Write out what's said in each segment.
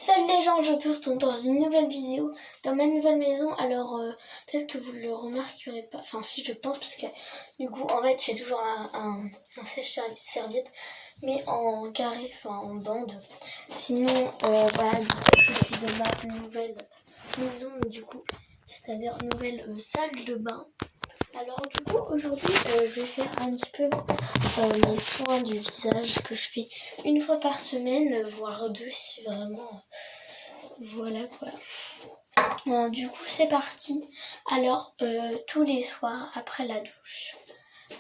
Salut les gens, je tous dans une nouvelle vidéo dans ma nouvelle maison. Alors peut-être que vous le remarquerez pas, enfin si je pense, parce que du coup en fait j'ai toujours un sèche-serviette mais en carré, enfin en bande. Sinon voilà, du coup, je suis dans ma nouvelle maison, du coup c'est-à-dire nouvelle salle de bain. Alors du coup aujourd'hui je vais faire un petit peu mes soins du visage que je fais une fois par semaine, voire deux si vraiment. Voilà quoi. Bon, du coup c'est parti. Alors tous les soirs après la douche.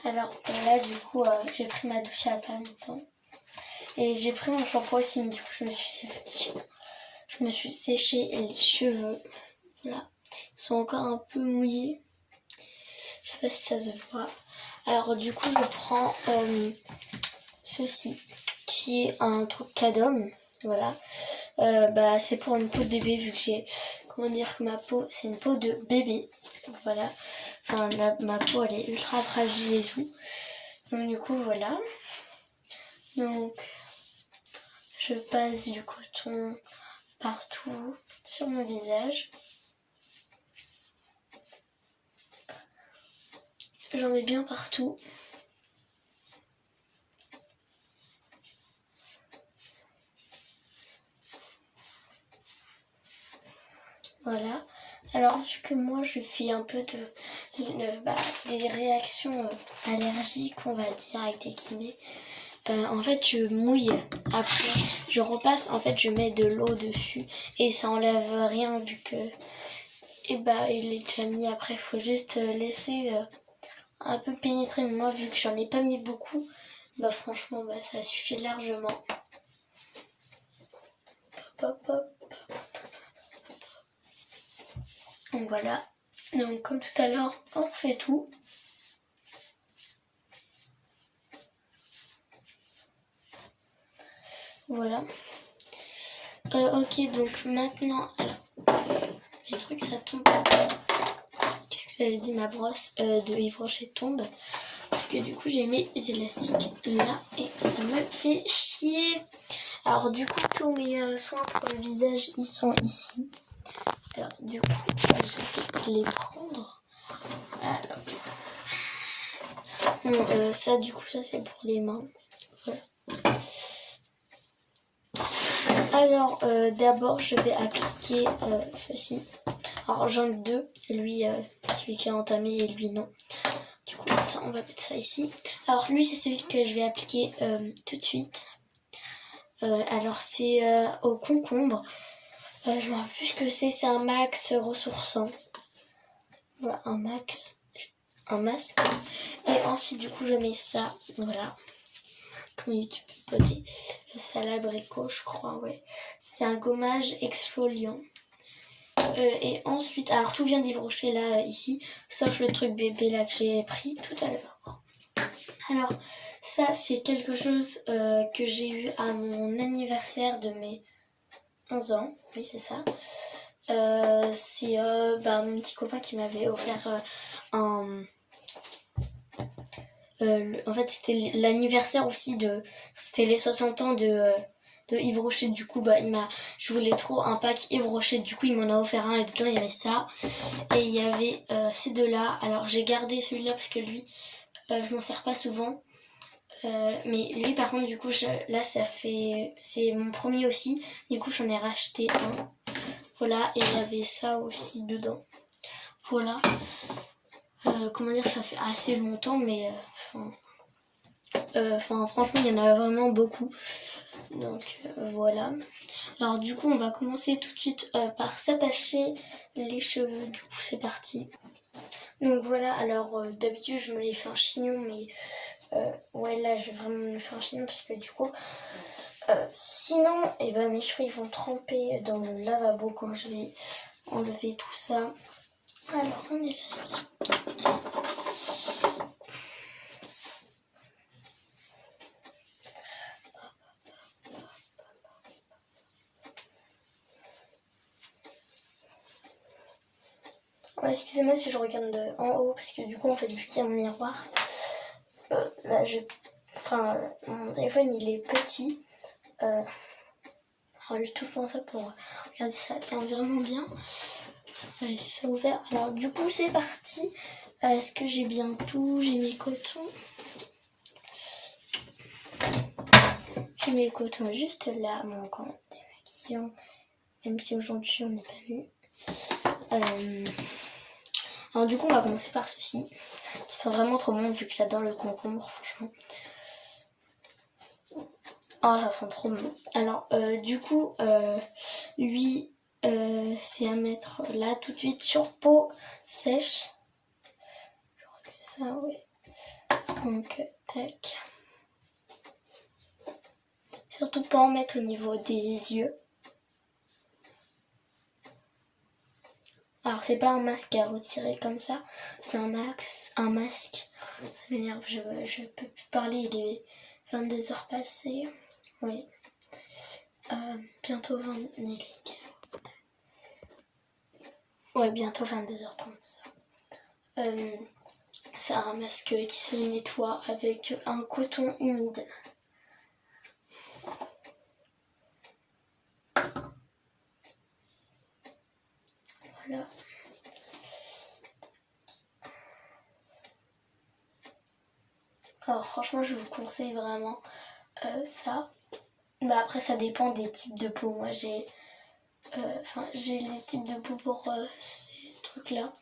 Alors là du coup j'ai pris ma douche il y a pas longtemps. Et j'ai pris mon shampoing aussi, mais du coup je me suis séché les cheveux. Voilà. Ils sont encore un peu mouillés. Je sais pas si ça se voit. Alors du coup je prends ceci qui est un truc Cadom. Voilà. C'est pour une peau de bébé, vu que j'ai, comment dire, que ma peau c'est une peau de bébé. Voilà. Enfin ma peau elle est ultra fragile et tout. Donc du coup voilà. Donc je passe du coton partout sur mon visage. J'en mets bien partout. Voilà. Alors vu que moi je fais un peu des réactions allergiques, on va dire, avec des kinés, en fait je mouille. Après je repasse, en fait je mets de l'eau dessus et ça enlève rien, vu que il est déjà mis. Après il faut juste laisser un peu pénétrer. Mais moi vu que j'en ai pas mis beaucoup, franchement ça suffit largement. Hop hop hop. Donc voilà, donc comme tout à l'heure, on fait tout. Voilà. Ok, donc maintenant, alors, les trucs ça tombe. Qu'est-ce que ça veut dire, ma brosse de Yves Rocher tombe. Parce que du coup j'ai mes élastiques là et ça me fait chier. Alors du coup tous mes soins pour le visage ils sont ici. Alors du coup je vais les prendre. Alors bon, ça du coup ça c'est pour les mains. Voilà. Alors d'abord je vais appliquer ceci. Alors j'en ai deux, lui celui qui est entamé et lui non. Du coup ça on va mettre ça ici. Alors lui c'est celui que je vais appliquer tout de suite. Alors c'est au concombre. Je me rappelle plus ce que c'est un max ressourçant. Voilà, un masque. Et ensuite du coup je mets ça, voilà. Comme YouTube poté. C'est à l'abricot je crois, ouais. C'est un gommage exfoliant. Et ensuite, alors tout vient d'Yves Rocher là, ici, sauf le truc bébé là que j'ai pris tout à l'heure. Alors ça c'est quelque chose que j'ai eu à mon anniversaire de mes 11 ans, oui c'est ça. C'est mon petit copain qui m'avait offert en fait c'était l'anniversaire aussi c'était les 60 ans de Yves Rocher. Du coup je voulais trop un pack Yves Rocher, du coup il m'en a offert un et dedans il y avait ça et il y avait ces deux là. Alors j'ai gardé celui-là parce que lui je m'en sers pas souvent. Mais lui par contre du coup c'est mon premier aussi, du coup j'en ai racheté un. Voilà, et il y avait ça aussi dedans. Voilà. Comment dire, ça fait assez longtemps, mais franchement il y en a vraiment beaucoup. Donc voilà. Alors du coup on va commencer tout de suite par s'attacher les cheveux. Du coup c'est parti. Donc voilà, alors d'habitude je me les fais un chignon, mais ouais là je vais vraiment me faire un chignon parce que du coup sinon mes cheveux ils vont tremper dans le lavabo quand je vais enlever tout ça. Alors un élastique. Ouais, excusez-moi si je regarde en haut parce que du coup en fait vu qu'il y a un miroir, là mon téléphone il est petit. Alors j'ai tout pensé pour regarder si ça tient vraiment bien. Je vais laisser ça ouvert. Alors du coup c'est parti. Est-ce que j'ai bien tout? J'ai mes cotons. J'ai mes cotons juste là. Bon, encore démaquillant. Même si aujourd'hui on n'est pas vu. Alors du coup on va commencer par ceci. Qui sent vraiment trop bon vu que j'adore le concombre franchement. Oh ça sent trop bon. Alors du coup lui c'est à mettre là tout de suite sur peau sèche. Je crois que c'est ça, oui. Donc tac. Surtout pas en mettre au niveau des yeux. Alors c'est pas un masque à retirer comme ça, c'est un masque. Ça m'énerve, je peux plus parler, il est 22h passées. Oui. Bientôt 20. Ouais, bientôt 22h30 ça. C'est un masque qui se nettoie avec un coton humide. Voilà. Alors franchement je vous conseille vraiment ça. Bah après ça dépend des types de peau. Moi j'ai les types de peau pour ces trucs là.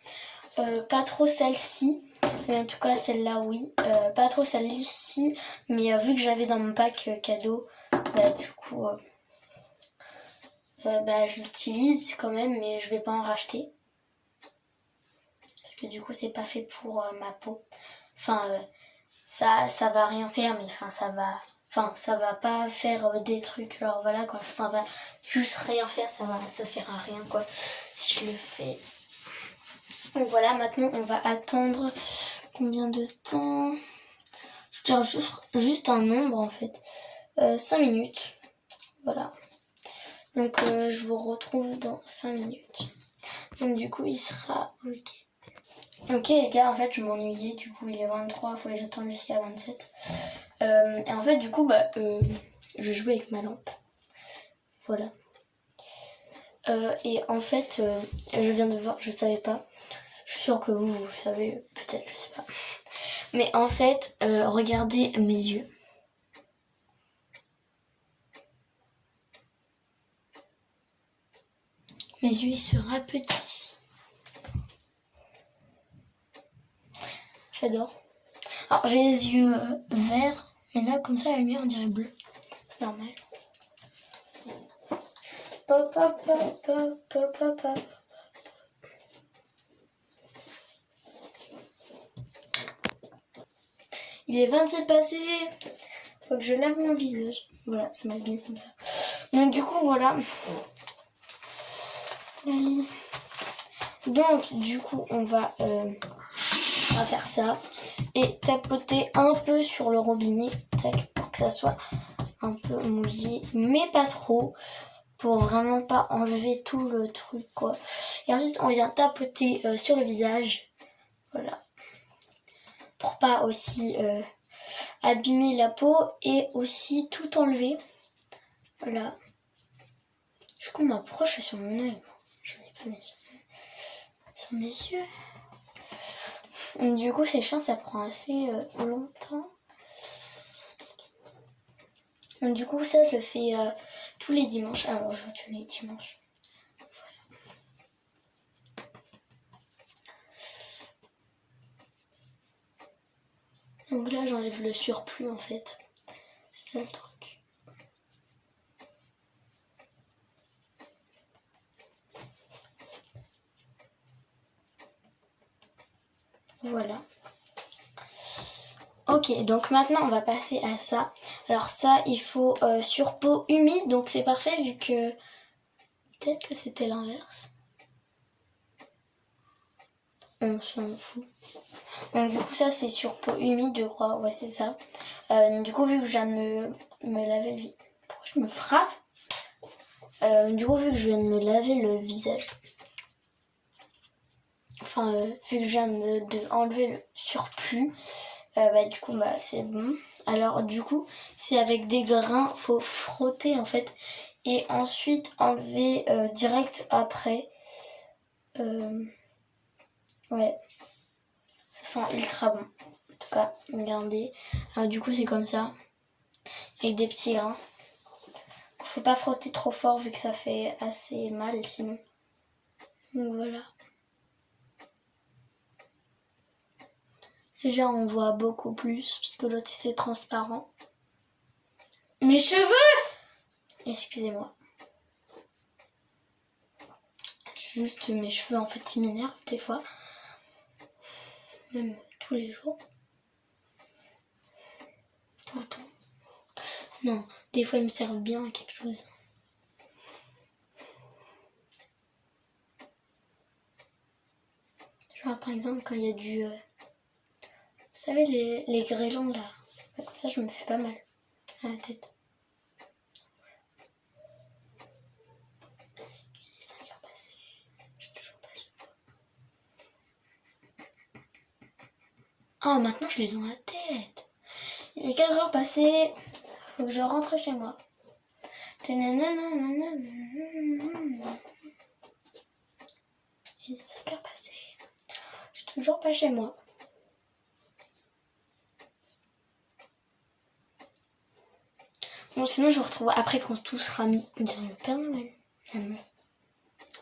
Pas trop celle-ci, mais en tout cas celle-là oui. Pas trop celle-ci, mais vu que j'avais dans mon pack cadeau, bah du coup je l'utilise quand même, mais je vais pas en racheter. Parce que du coup c'est pas fait pour ma peau. Enfin ça va rien faire, mais ça va pas faire des trucs, alors voilà quoi, ça va juste rien faire, ça sert à rien quoi si je le fais. Donc voilà, maintenant on va attendre combien de temps? Je tiens juste un nombre en fait, 5 minutes, voilà. Donc je vous retrouve dans 5 minutes. Donc du coup il sera ok. Ok les gars, en fait je m'ennuyais, du coup il est 23, il faut que j'attende jusqu'à 27. Et en fait du coup je joue avec ma lampe. Voilà. Et en fait je viens de voir, je savais pas. Je suis sûre que vous savez, peut-être, je sais pas. Mais en fait, regardez mes yeux. Mes yeux ils se rapetissent. J'adore. Alors j'ai les yeux verts, mais là comme ça la lumière on dirait bleu. C'est normal. Pop pop pop pop pop pop pop. Il est 27 passé. Faut que je lave mon visage. Voilà, ça m'a bien comme ça. Donc du coup voilà. Donc du coup on va faire ça et tapoter un peu sur le robinet, tac, pour que ça soit un peu mouillé, mais pas trop, pour vraiment pas enlever tout le truc quoi. Et ensuite on vient tapoter sur le visage, voilà, pour pas aussi abîmer la peau et aussi tout enlever, voilà. Du coup m'approche sur mon œil, j'en ai pas sur mes yeux. Du coup c'est chiant, ça prend assez longtemps. Donc, du coup ça je le fais tous les dimanches. Alors je tous les dimanches. Voilà. Donc là j'enlève le surplus en fait. C'est ça le truc. Voilà. Ok, donc maintenant on va passer à ça. Alors ça, il faut sur peau humide, donc c'est parfait vu que... Peut-être que c'était l'inverse. On s'en fout. Donc du coup ça c'est sur peau humide je crois, ouais c'est ça. Du coup vu que je viens de me laver le... Pourquoi je me frappe du coup vu que je viens de me laver le visage... Enfin vu que je viens de enlever le surplus... du coup c'est bon. Alors du coup c'est avec des grains, faut frotter en fait et ensuite enlever direct après. Ouais, ça sent ultra bon. En tout cas, regardez. Alors du coup, c'est comme ça, avec des petits grains. Faut pas frotter trop fort vu que ça fait assez mal sinon. Donc voilà. Déjà, on voit beaucoup plus puisque l'autre c'est transparent. Mes cheveux! Excusez-moi. Juste mes cheveux, en fait, ils m'énervent des fois. Même tous les jours. Tout le temps. Non, des fois, ils me servent bien à quelque chose. Genre, par exemple, quand il y a du... vous savez, les grêlons, là. Comme ça, je me fais pas mal à la tête. Il est 5h passées. Je suis toujours pas chez moi. Oh, maintenant, je les ai dans la tête. Il est 4h passées. Faut que je rentre chez moi. Il est 5h passées. Je suis toujours pas chez moi. Bon, sinon, je vous retrouve après quand tout sera mis. On dirait le Père Noël. La meuf.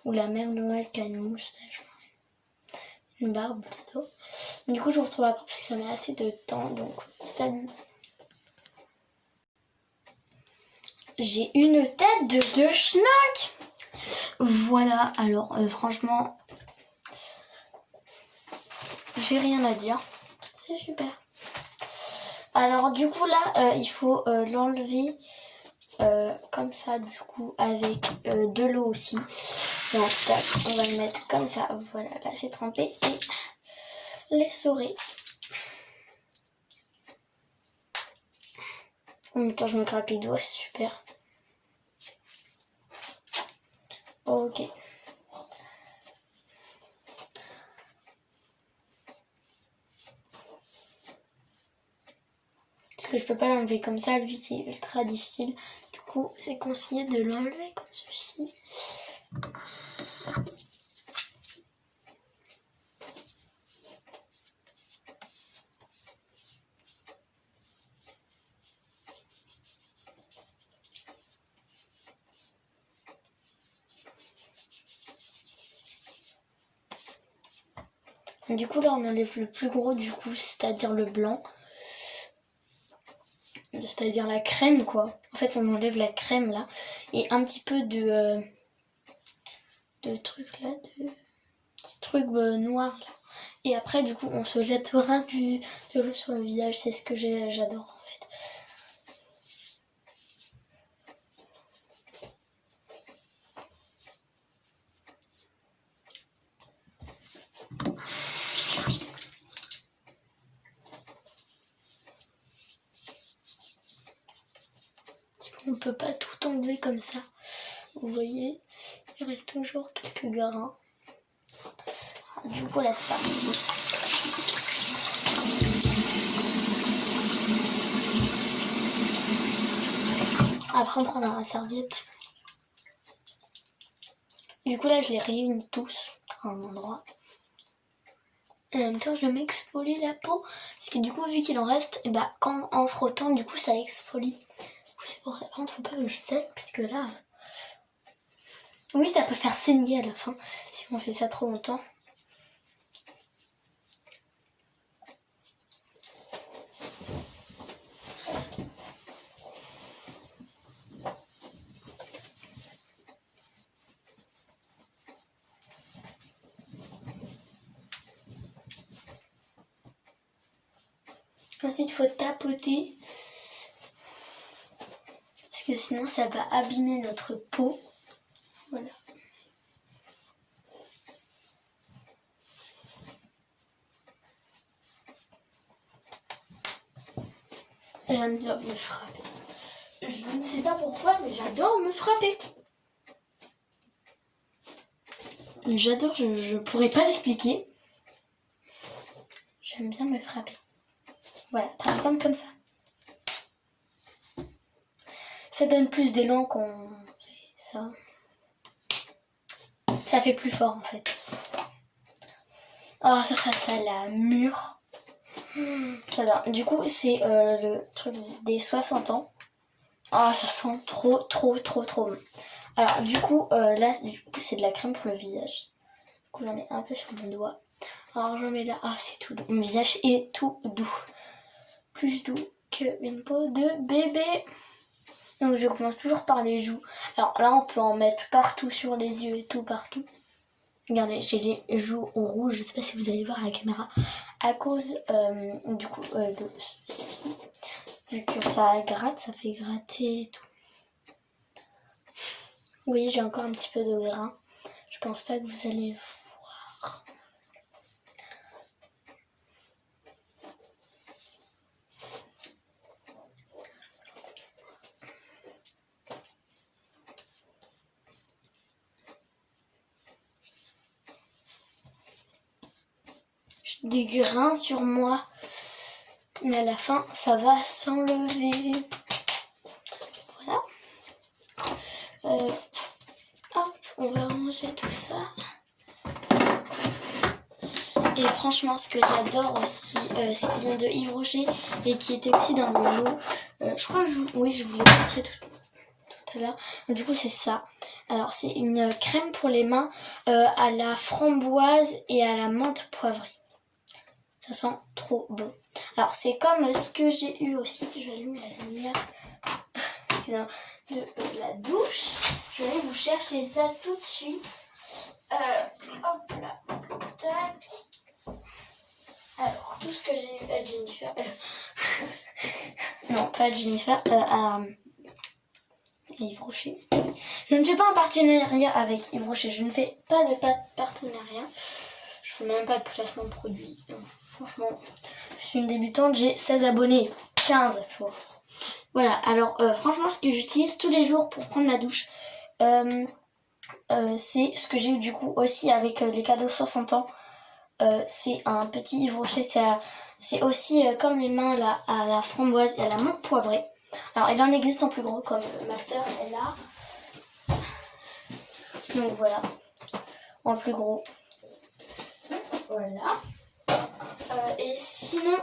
Ou la mère Noël qui a une moustache. Une barbe plutôt. Du coup, je vous retrouve après parce que ça met assez de temps. Donc, salut. J'ai une tête de schnock. Voilà, alors franchement, j'ai rien à dire. C'est super. Alors du coup là, il faut l'enlever comme ça du coup avec de l'eau aussi. Donc tac, on va le mettre comme ça. Voilà, là c'est trempé. Et l'essorer. En même temps, je me craque les doigts, c'est super. Ok. Parce que je peux pas l'enlever comme ça, lui c'est ultra difficile. Du coup, c'est conseillé de l'enlever comme ceci. Du coup là on enlève le plus gros du coup, c'est-à-dire le blanc. C'est-à-dire la crème quoi. En fait on enlève la crème là. Et un petit peu de trucs là, de petits trucs noirs là. Et après du coup on se jettera de l'eau sur le visage. C'est ce que j'adore en fait. On peut pas tout enlever comme ça. Vous voyez, il reste toujours quelques grains. Du coup là c'est parti. Après on prendra la serviette. Du coup là je les réunis tous à un endroit. Et en même temps je m'exfolie la peau. Parce que du coup vu qu'il en reste, et bah, quand en frottant du coup ça exfolie. C'est pour ça. Par contre faut pas que je sèche parce que là... Oui ça peut faire saigner à la fin si on fait ça trop longtemps. Ensuite, il faut tapoter parce que sinon ça va abîmer notre peau. Voilà. J'aime bien me frapper. Je ne sais pas pourquoi, mais j'adore me frapper. J'adore, je pourrais pas l'expliquer. J'aime bien me frapper. Voilà, par exemple comme ça. Ça donne plus d'élan quand on fait ça. Ça fait plus fort en fait. Oh, ça la mûre. J'adore. Du coup, c'est le truc des 60 ans. Oh, ça sent trop bon. Alors, du coup, là, c'est de la crème pour le visage. Du coup, j'en mets un peu sur mon doigt. Alors, j'en mets là. Ah, c'est tout doux. Mon visage est tout doux. Plus doux qu'une peau de bébé. Donc, je commence toujours par les joues. Alors là, on peut en mettre partout sur les yeux et tout, partout. Regardez, j'ai les joues rouges. Je sais pas si vous allez voir à la caméra. À cause, du coup, de ceci. Vu que ça gratte, ça fait gratter et tout. Oui, j'ai encore un petit peu de grain. Je pense pas que vous allez le voir. J'ai des grains sur moi. Mais à la fin, ça va s'enlever. Voilà. Hop, on va ranger tout ça. Et franchement, ce que j'adore aussi, ce qui vient de Yves Rocher et qui était aussi dans le lot, je crois que je vous l'ai montré tout à l'heure. Du coup, c'est ça. Alors, c'est une crème pour les mains à la framboise et à la menthe poivrée. Ça sent trop bon. Alors, c'est comme ce que j'ai eu aussi. J'allume la lumière. Excusez-moi. De la douche. Je vais vous chercher ça tout de suite. Hop là. Tac. Alors, tout ce que j'ai eu à Jennifer. Non, pas à Jennifer. À Yves Rocher. Je ne fais pas un partenariat avec Yves Rocher. Je ne fais pas de partenariat. Je fais même pas de placement de produit. Franchement, je suis une débutante. J'ai 16 abonnés. 15 fois. Voilà. Alors, franchement, ce que j'utilise tous les jours pour prendre ma douche, c'est ce que j'ai eu du coup aussi avec les cadeaux 60 ans. C'est un petit Yves Rocher. C'est aussi comme les mains là, à la framboise et à la menthe poivrée. Alors, il en existe en plus gros, comme ma soeur est là. Donc voilà, en plus gros. Voilà. Et sinon,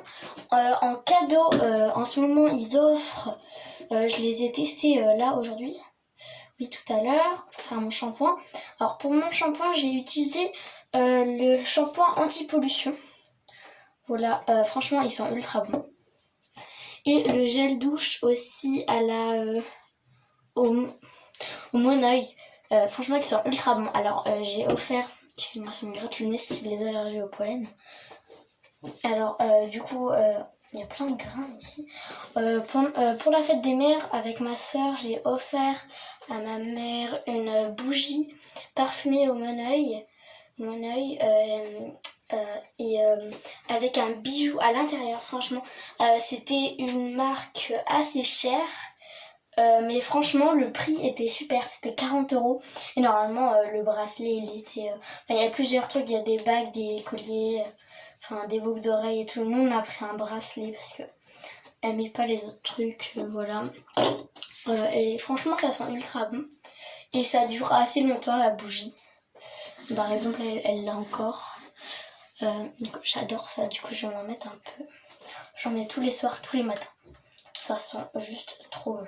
en cadeau, en ce moment, ils offrent, je les ai testés là aujourd'hui. Oui, tout à l'heure. Enfin, mon shampoing. Alors, pour mon shampoing, j'ai utilisé le shampoing anti-pollution. Voilà, franchement, ils sont ultra bons. Et le gel douche aussi à la au Moneuil. Franchement, ils sont ultra bons. Alors, j'ai offert, excusez-moi, ça me gratte le nez, c'est les allergies au pollen. Alors, du coup, il y a plein de grains ici. Pour la fête des mères, avec ma soeur, j'ai offert à ma mère une bougie parfumée au Moneuil. Et avec un bijou à l'intérieur. Franchement, c'était une marque assez chère. Mais franchement, le prix était super, c'était 40 €. Et normalement, le bracelet, il était... il y a plusieurs trucs, il y a des bagues, des colliers, enfin des boucles d'oreilles et tout. Nous, on a pris un bracelet parce que elle met pas les autres trucs, voilà. Et franchement, ça sent ultra bon. Et ça dure assez longtemps, la bougie. Par exemple, elle l'a encore. Du coup, j'adore ça, du coup, je vais m'en mettre un peu. J'en mets tous les soirs, tous les matins. Ça sent juste trop bon.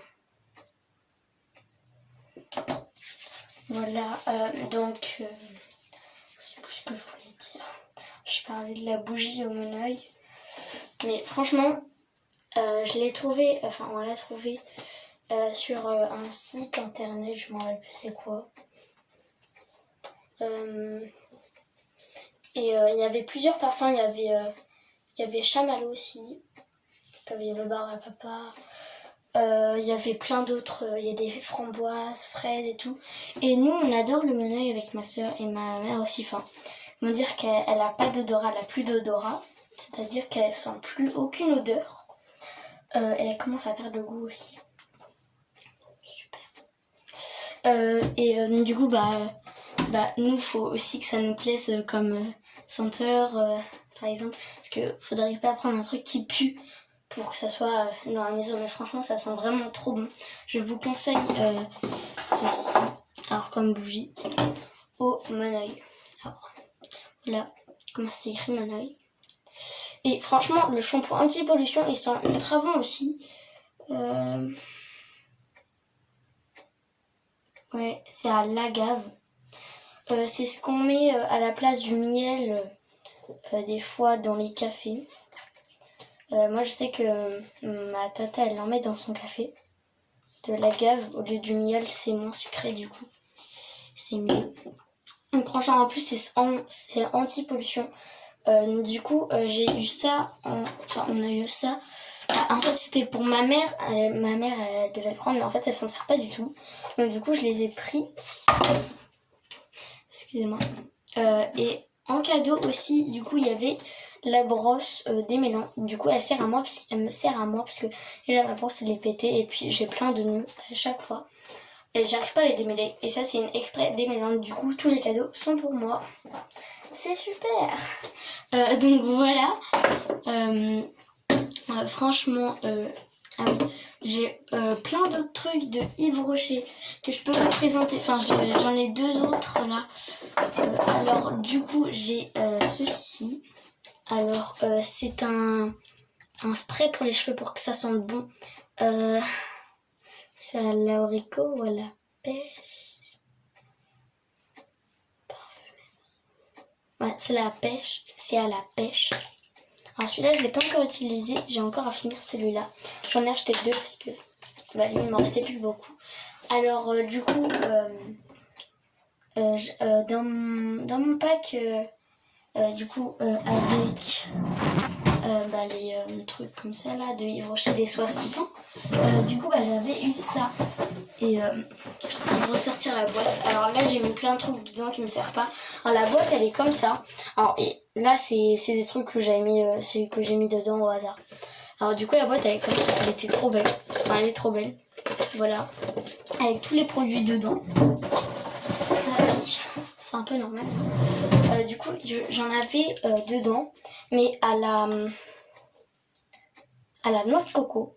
Voilà, donc, je sais plus ce que je voulais dire. Je parlais de la bougie au Moneuil. Mais franchement, je l'ai trouvé, enfin, on l'a trouvé sur un site internet, je m'en rappelle plus c'est quoi. Et il y avait plusieurs parfums, il y avait chamallow aussi, il y avait le bar à papa. Il y avait plein d'autres, il y a des framboises, fraises et tout. Et nous, on adore le Moneuil avec ma soeur et ma mère aussi. Enfin, on va dire qu'elle n'a pas d'odorat, elle n'a plus d'odorat. C'est-à-dire qu'elle sent plus aucune odeur. Et elle commence à perdre le goût aussi. Super. Du coup, nous, faut aussi que ça nous plaise comme senteur, par exemple. Parce que faudrait pas prendre un truc qui pue pour que ça soit dans la maison. Mais franchement, ça sent vraiment trop bon. Je vous conseille ceci. Alors comme bougie, au Monoeil. Alors voilà comment c'est écrit Monoeil. Et franchement, le shampoing anti-pollution, il sent ultra bon aussi. Ouais, c'est à l'agave. C'est ce qu'on met à la place du miel des fois dans les cafés. Moi je sais que ma tata elle en met dans son café. De l'agave au lieu du miel, c'est moins sucré du coup. C'est mieux. Donc franchement en plus c'est anti-pollution. Du coup j'ai eu ça, enfin on a eu ça. En fait c'était pour ma mère, ma mère elle devait le prendre mais en fait elle s'en sert pas du tout. Donc du coup je les ai pris. Excusez-moi. Et en cadeau aussi, du coup il y avait la brosse démêlant. Du coup elle me sert à moi parce que déjà ma brosse elle est pétée et puis j'ai plein de nœuds à chaque fois. Et j'arrive pas à les démêler. Et ça c'est une exprès démêlante. Du coup tous les cadeaux sont pour moi. C'est super. Donc voilà. Franchement, ah oui, j'ai plein d'autres trucs de Yves Rocher que je peux vous présenter. Enfin, j'en ai deux autres là. Alors, du coup, j'ai ceci. Alors, c'est un spray pour les cheveux pour que ça sente bon. C'est à l'abricot ou à la pêche. Ouais, c'est la pêche. C'est à la pêche. Alors celui-là, je ne l'ai pas encore utilisé. J'ai encore à finir celui-là. J'en ai acheté deux parce que lui, il m'en restait plus beaucoup. Alors du coup, dans mon pack, du coup, avec les trucs comme ça là, de Yves Rocher des 60 ans, du coup, j'avais eu ça. Et je suis en train de ressortir la boîte. Alors là, j'ai mis plein de trucs dedans qui me servent pas. Alors la boîte, elle est comme ça. Alors et là, c'est des trucs que j'ai mis, dedans au hasard. Alors du coup, la boîte, elle est comme ça. Elle était trop belle. Enfin, elle est trop belle. Voilà. Avec tous les produits dedans. C'est un peu normal. Du coup, j'en avais dedans, mais à la noix de coco.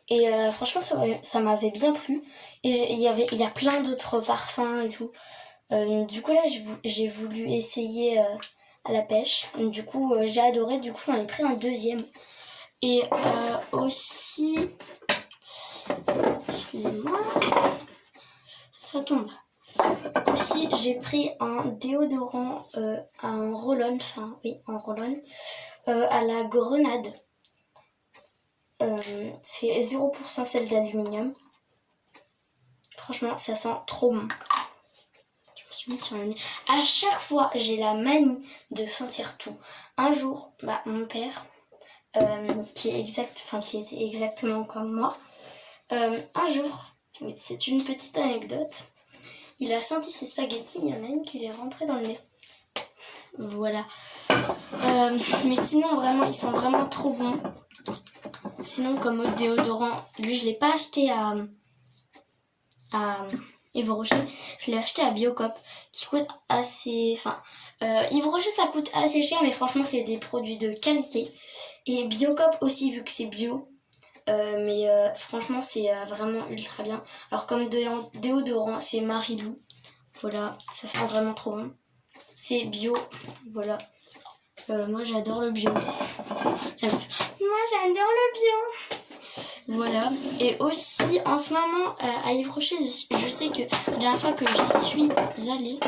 Et franchement, ça m'avait bien plu. Et il y a plein d'autres parfums et tout. Du coup, là, j'ai voulu essayer à la pêche. Du coup, j'ai adoré. Du coup, j'en ai pris un deuxième. Et aussi... Excusez-moi. Ça tombe. Aussi, j'ai pris un déodorant, un roll-on. Enfin, oui, un roll-on. À la grenade. C'est 0% sel d'aluminium. Franchement, ça sent trop bon. Je me suis mis sur le nez. À chaque fois, j'ai la manie de sentir tout. Un jour, mon père, qui était exactement comme moi, un jour, oui, c'est une petite anecdote, il a senti ses spaghettis, il y en a une qui lui est rentrée dans le nez. Voilà. Mais sinon, vraiment, ils sont vraiment trop bons. Sinon, comme autre déodorant, lui, je ne l'ai pas acheté à Yves Rocher, je l'ai acheté à Biocop, qui coûte assez... Yves Rocher, ça coûte assez cher, mais franchement, c'est des produits de qualité. Et Biocop aussi, vu que c'est bio. Mais franchement, c'est vraiment ultra bien. Alors, comme déodorant, c'est Marilou. Voilà, ça sent vraiment trop bon. C'est bio, voilà. Moi, j'adore le bio. Voilà. Et aussi, en ce moment, à Yves Rocher, je sais que la dernière fois que j'y suis allée,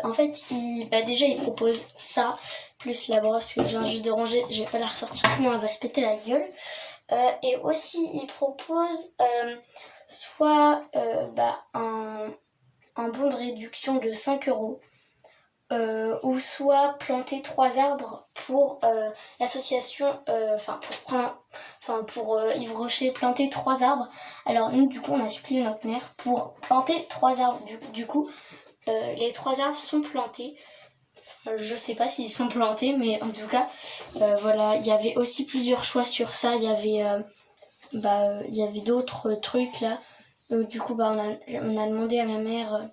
en fait, déjà, il propose ça, plus la brosse que je viens juste de ranger. Je vais pas la ressortir, sinon elle va se péter la gueule. Et aussi, il propose soit un bon de réduction de 5 €. Ou soit planter 3 arbres pour l'association, pour Yves Rocher, planter 3 arbres. Alors nous, du coup, on a supplié notre mère pour planter 3 arbres. Du coup, les 3 arbres sont plantés. Je sais pas s'ils sont plantés, mais en tout cas, voilà, il y avait aussi plusieurs choix sur ça. Il y avait d'autres trucs là. Du coup, on a demandé à ma mère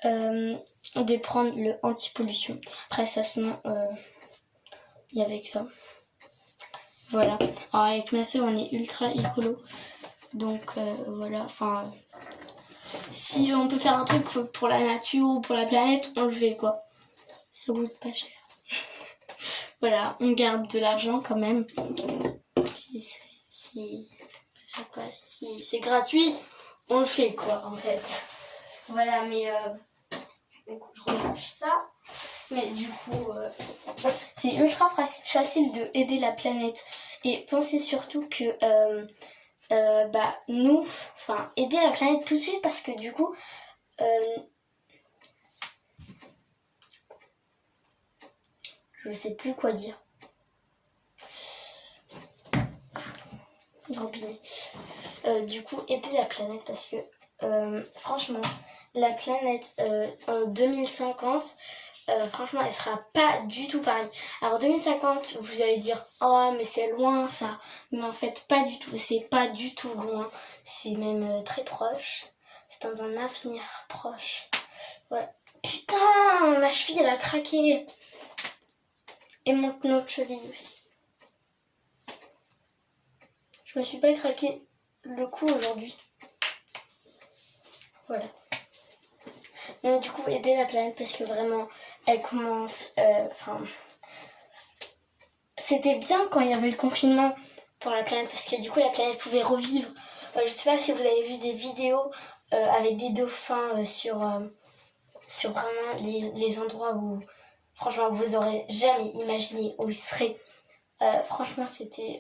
de prendre le anti-pollution. Après ça, sinon, il y avait que ça. Voilà. Alors avec ma soeur, on est ultra écolo. Donc voilà, si on peut faire un truc pour la nature ou pour la planète, on le fait quoi. Ça coûte pas cher. Voilà, on garde de l'argent quand même. Si c'est gratuit, on le fait quoi en fait. Voilà, mais écoute, je relâche ça. Mais du coup, c'est ultra facile de aider la planète. Et pensez surtout que nous, enfin, aider la planète tout de suite parce que du coup, je sais plus quoi dire. Robinet. Du coup, aider la planète parce que franchement, la planète en 2050, franchement, elle sera pas du tout pareille. Alors 2050, vous allez dire, oh mais c'est loin ça. Mais en fait, pas du tout. C'est pas du tout loin. C'est même très proche. C'est dans un avenir proche. Voilà. Putain, ma cheville elle a craqué. Et mon autre cheville aussi. Je me suis pas craqué le cou aujourd'hui. Voilà. Donc du coup, aider la planète parce que vraiment, elle commence... c'était bien quand il y avait le confinement pour la planète parce que du coup, la planète pouvait revivre. Je sais pas si vous avez vu des vidéos avec des dauphins sur vraiment les endroits où, franchement, vous aurez jamais imaginé où ils seraient. Franchement, c'était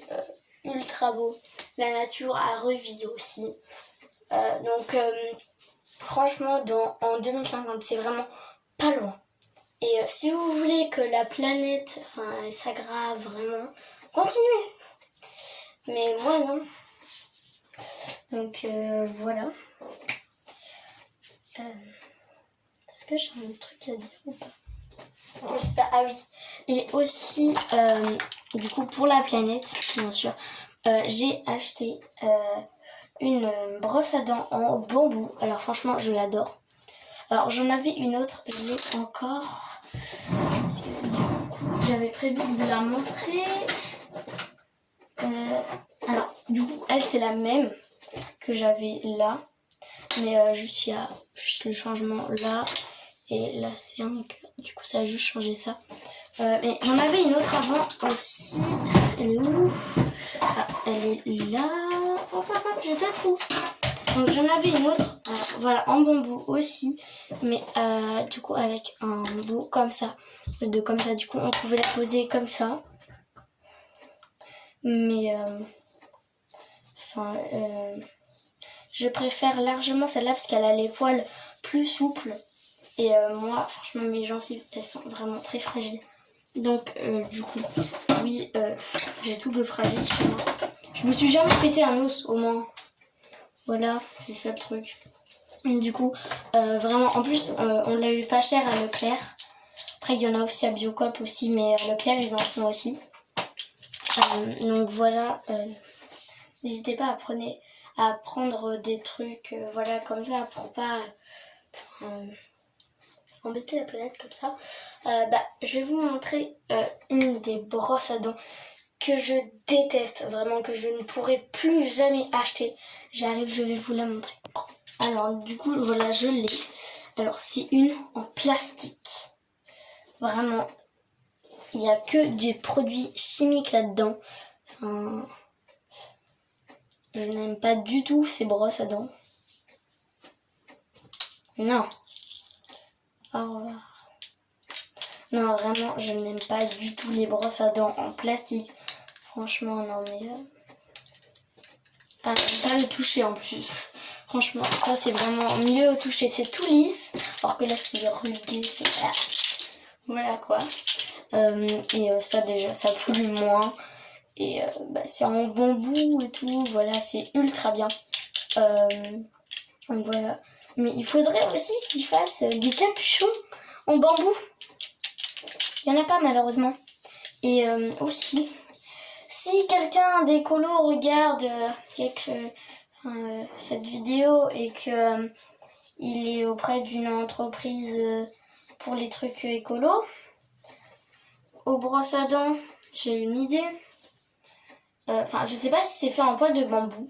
ultra beau. La nature a revu aussi. Franchement, en 2050, c'est vraiment pas loin. Et si vous voulez que la planète s'aggrave vraiment, continuez. Mais moi, non. Donc, voilà. Est-ce que j'ai un autre truc à dire ou pas? Je sais pas. Ah oui. Et aussi, du coup, pour la planète, bien sûr, j'ai acheté une brosse à dents en bambou. Alors franchement, je l'adore. Alors j'en avais une autre, je l'ai encore. Parce que du coup, j'avais prévu de vous la montrer. Alors du coup, elle c'est la même que j'avais là. Mais juste il y a juste le changement là. Et là c'est un cœur. Du coup ça a juste changé ça. Mais j'en avais une autre avant aussi. Elle est où? Ah, elle est là. Oh papa, je te trouve. Donc j'en avais une autre, voilà, en bambou aussi, mais du coup avec un bout comme ça, du coup on pouvait la poser comme ça. Mais je préfère largement celle-là parce qu'elle a les poils plus souples. Et moi, franchement, mes gencives, elles sont vraiment très fragiles. Donc du coup, oui, j'ai tout de fragile chez moi. Je me suis jamais pété un os au moins. Voilà, c'est ça le truc. Et du coup, vraiment, en plus, on l'a eu pas cher à Leclerc. Après, il y en a aussi à Biocoop aussi, mais à Leclerc, ils en font aussi. Donc voilà, n'hésitez pas à prendre des trucs, voilà, comme ça, pour pas embêter la planète comme ça. Je vais vous montrer une des brosses à dents que je déteste, vraiment, que je ne pourrai plus jamais acheter. J'arrive, je vais vous la montrer. Alors du coup, voilà, je l'ai. Alors c'est une en plastique. Vraiment, il n'y a que des produits chimiques là-dedans. Enfin, je n'aime pas du tout ces brosses à dents. Non. Au revoir. Non, vraiment, je n'aime pas du tout les brosses à dents en plastique. Franchement, non mais... pas le toucher en plus. Franchement, ça c'est vraiment mieux au toucher. C'est tout lisse, alors que là c'est rugué, c'est... Voilà quoi. Ça déjà, ça pollue moins. Et c'est en bambou et tout, voilà, c'est ultra bien. Donc voilà. Mais il faudrait aussi qu'ils fassent des capuchons en bambou. Il n'y en a pas malheureusement. Et aussi, si quelqu'un d'écolo regarde cette vidéo et que il est auprès d'une entreprise pour les trucs écolo, aux brosses à dents, j'ai une idée. Je sais pas si c'est fait en poil de bambou.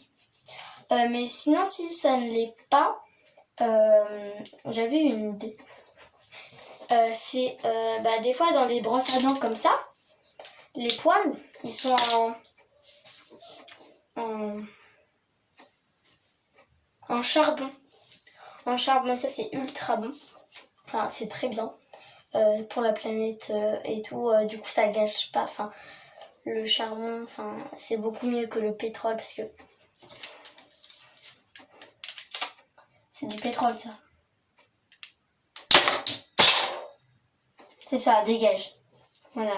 Mais sinon, si ça ne l'est pas, j'avais une idée. C'est des fois dans les brosses à dents comme ça, les poils, ils sont en charbon. En charbon, ça c'est ultra bon. Enfin, c'est très bien pour la planète et tout. Du coup, ça gâche pas. Enfin, le charbon, enfin, c'est beaucoup mieux que le pétrole parce que c'est du pétrole, ça. C'est ça, dégage. Voilà.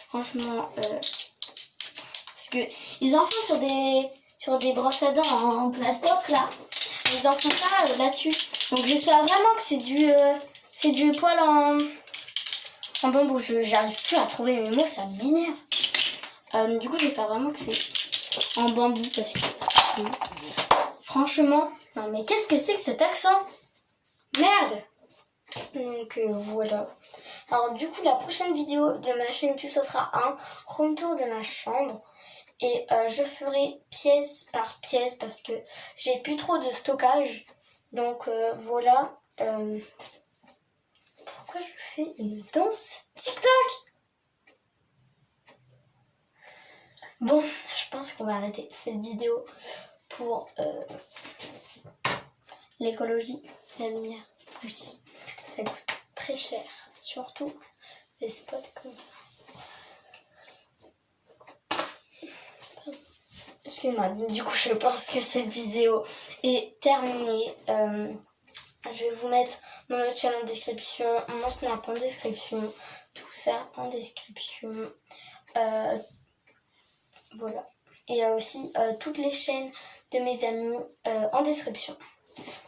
Franchement, parce que ils en font sur des brosses à dents en plastoc là. Ils en font pas là-dessus. Donc j'espère vraiment que c'est du poil en bambou. J'arrive plus à trouver mes mots, ça m'énerve. Du coup, j'espère vraiment que c'est en bambou parce que franchement, non mais qu'est-ce que c'est que cet accent? Merde. Donc voilà. Alors du coup, la prochaine vidéo de ma chaîne YouTube, ça sera un home tour de ma chambre. Et je ferai pièce par pièce parce que j'ai plus trop de stockage. Donc voilà. Pourquoi je fais une danse TikTok? Bon, je pense qu'on va arrêter cette vidéo pour l'écologie, la lumière aussi. Ça coûte très cher, surtout des spots comme ça. Excuse-moi, du coup je pense que cette vidéo est terminée. Je vais vous mettre mon autre chaîne en description, mon Snap en description, tout ça en description. Voilà. Et il y a aussi toutes les chaînes de mes amis en description.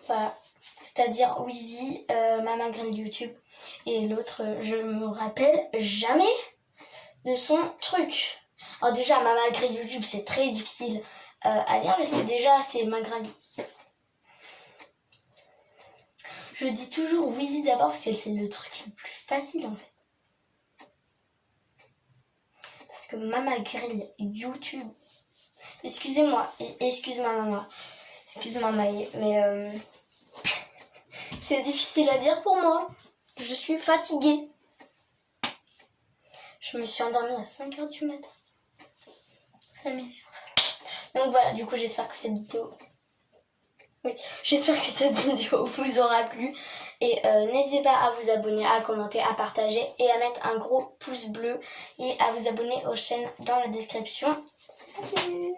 Voilà. C'est-à-dire Wheezy, Mama Grill YouTube et l'autre, je me rappelle jamais de son truc. Alors déjà, Mama Grill YouTube, c'est très difficile à lire parce que déjà, c'est ma Grill. Je dis toujours Wheezy d'abord parce que c'est le truc le plus facile en fait. Parce que Mama Grill YouTube... Excusez-moi, excuse-moi maman. Excuse-moi Maï, mais c'est difficile à dire pour moi. Je suis fatiguée. Je me suis endormie à 5h du matin. Ça m'énerve. Donc voilà, du coup j'espère que cette vidéo... Oui, j'espère que cette vidéo vous aura plu. Et n'hésitez pas à vous abonner, à commenter, à partager et à mettre un gros pouce bleu. Et à vous abonner aux chaînes dans la description. Salut!